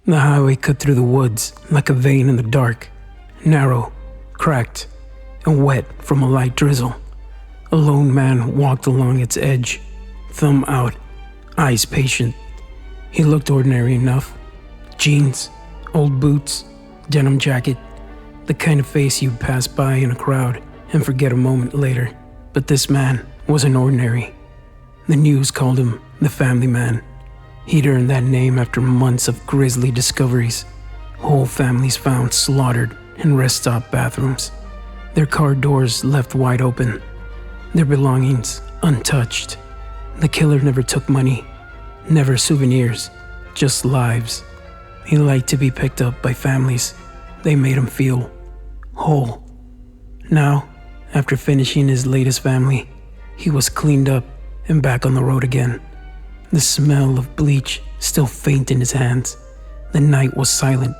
The highway cut through the woods like a vein in the dark, narrow, cracked, and wet from a light drizzle. A lone man walked along its edge, thumb out, eyes patient. He looked ordinary enough. Jeans, old boots, denim jacket, the kind of face you'd pass by in a crowd and forget a moment later. But this man wasn't ordinary. The news called him the family man. He'd earned that name after months of grisly discoveries. Whole families found slaughtered in rest stop bathrooms, their car doors left wide open, their belongings untouched. The killer never took money, never souvenirs, just lives. He liked to be picked up by families. They made him feel whole. Now, after finishing his latest family, he was cleaned up and back on the road again. The smell of bleach still faint in his hands. The night was silent,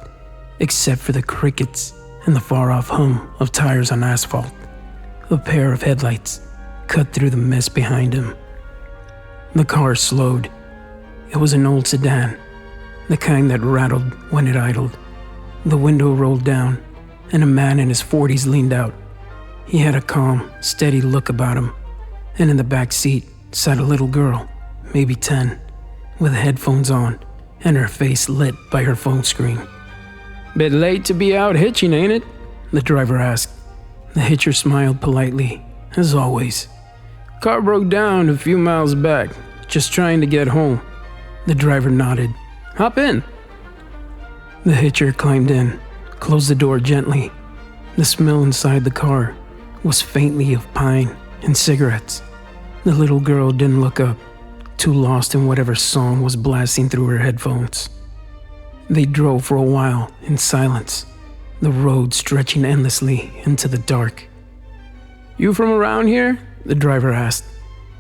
except for the crickets and the far-off hum of tires on asphalt. A pair of headlights cut through the mist behind him. The car slowed. It was an old sedan, the kind that rattled when it idled. The window rolled down, and a man in his 40s leaned out. He had a calm, steady look about him, and in the back seat sat a little girl, maybe 10, with headphones on and her face lit by her phone screen. "Bit late to be out hitching, ain't it?" the driver asked. The hitcher smiled politely, as always. "Car broke down a few miles back, just trying to get home." The driver nodded. "Hop in." The hitcher climbed in, closed the door gently. The smell inside the car was faintly of pine and cigarettes. The little girl didn't look up, too lost in whatever song was blasting through her headphones. They drove for a while in silence, the road stretching endlessly into the dark. "You from around here?" the driver asked.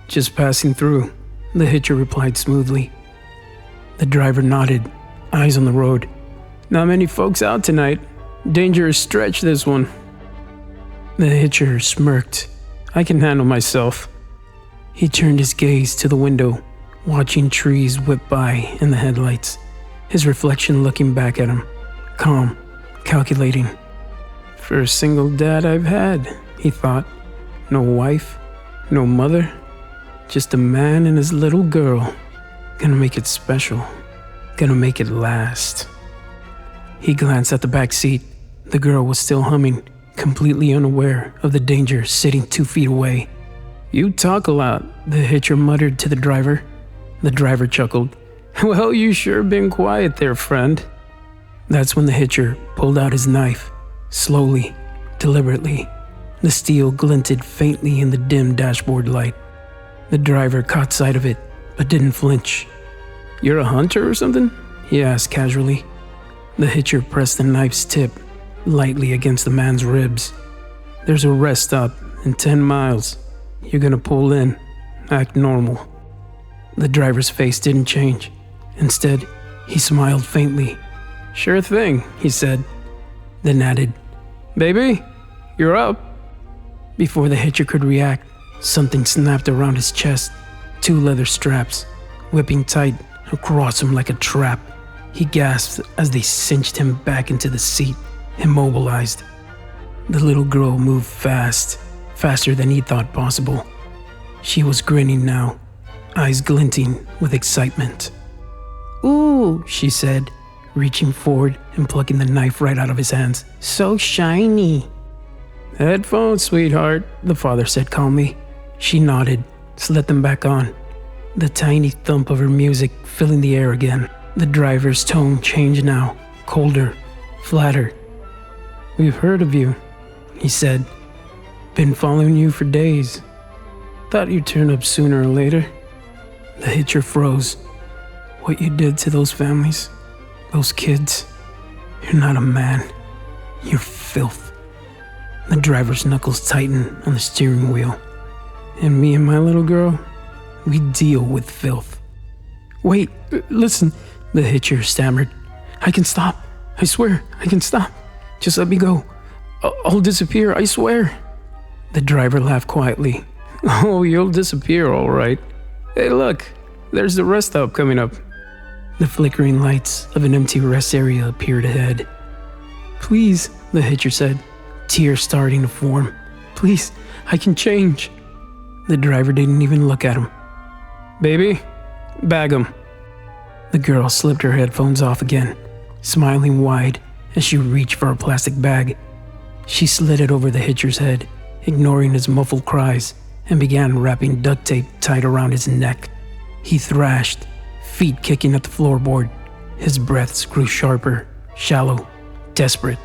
"Just passing through," the hitcher replied smoothly. The driver nodded, eyes on the road. "Not many folks out tonight. Dangerous stretch, this one." The hitcher smirked. "I can handle myself." He turned his gaze to the window, watching trees whip by in the headlights, his reflection looking back at him, calm, calculating. "First single dad I've had," he thought. "No wife, no mother, just a man and his little girl. Gonna make it special, gonna make it last." He glanced at the back seat. The girl was still humming, completely unaware of the danger sitting 2 feet away. "You talk a lot," the hitcher muttered to the driver. The driver chuckled. "Well, you sure been quiet there, friend." That's when the hitcher pulled out his knife, slowly, deliberately. The steel glinted faintly in the dim dashboard light. The driver caught sight of it, but didn't flinch. "You're a hunter or something?" he asked casually. The hitcher pressed the knife's tip lightly against the man's ribs. "There's a rest stop in 10 miles. You're gonna pull in, act normal." The driver's face didn't change. Instead, he smiled faintly. "Sure thing," he said, then added, "Baby, you're up." Before the hitcher could react, something snapped around his chest, 2 leather straps, whipping tight across him like a trap. He gasped as they cinched him back into the seat, immobilized. The little girl moved fast, faster than he thought possible. She was grinning now, eyes glinting with excitement. "Ooh," she said, reaching forward and plucking the knife right out of his hands. "So shiny." "Headphones, sweetheart," the father said calmly. She nodded, slid them back on, the tiny thump of her music filling the air again. The driver's tone changed now, colder, flatter. "We've heard of you," he said. "Been following you for days. Thought you'd turn up sooner or later." The hitcher froze. "What you did to those families, those kids, you're not a man. You're filth." The driver's knuckles tightened on the steering wheel. "And me and my little girl, we deal with filth." "Wait, listen," the hitcher stammered. "I can stop. I swear, I can stop. Just let me go. I'll disappear, I swear." The driver laughed quietly. "Oh, you'll disappear, all right. Hey, look, there's the rest stop coming up." The flickering lights of an empty rest area appeared ahead. "Please," the hitcher said, tears starting to form. "Please, I can change." The driver didn't even look at him. "Baby, bag him." The girl slipped her headphones off again, smiling wide as she reached for a plastic bag. She slid it over the hitcher's head, ignoring his muffled cries, and began wrapping duct tape tight around his neck. He thrashed, feet kicking at the floorboard. His breaths grew sharper, shallow, desperate.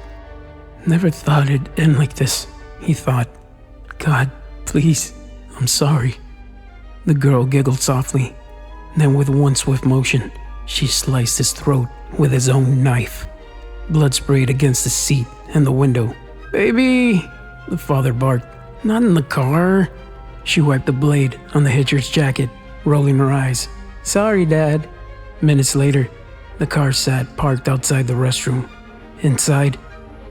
"Never thought it'd end like this," he thought. "God, please, I'm sorry." The girl giggled softly. Then with one swift motion, she sliced his throat with his own knife. Blood sprayed against the seat and the window. "Baby!" the father barked. "Not in the car." She wiped the blade on the hitcher's jacket, rolling her eyes. "Sorry, Dad." Minutes later, the car sat parked outside the restroom. Inside,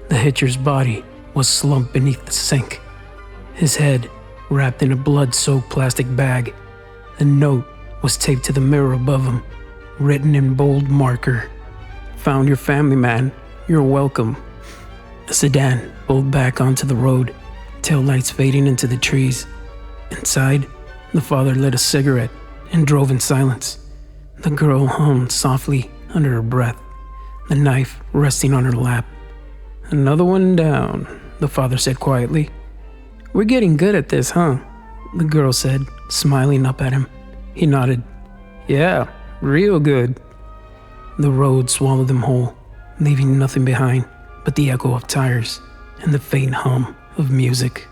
the hitcher's body was slumped beneath the sink, his head wrapped in a blood-soaked plastic bag. A note was taped to the mirror above him, written in bold marker. "Found your family, man. You're welcome." A sedan pulled back onto the road, taillights fading into the trees. Inside, the father lit a cigarette and drove in silence. The girl hummed softly under her breath, the knife resting on her lap. "Another one down," the father said quietly. "We're getting good at this, huh?" the girl said, smiling up at him. He nodded. "Yeah, real good." The road swallowed them whole, leaving nothing behind but the echo of tires and the faint hum of music.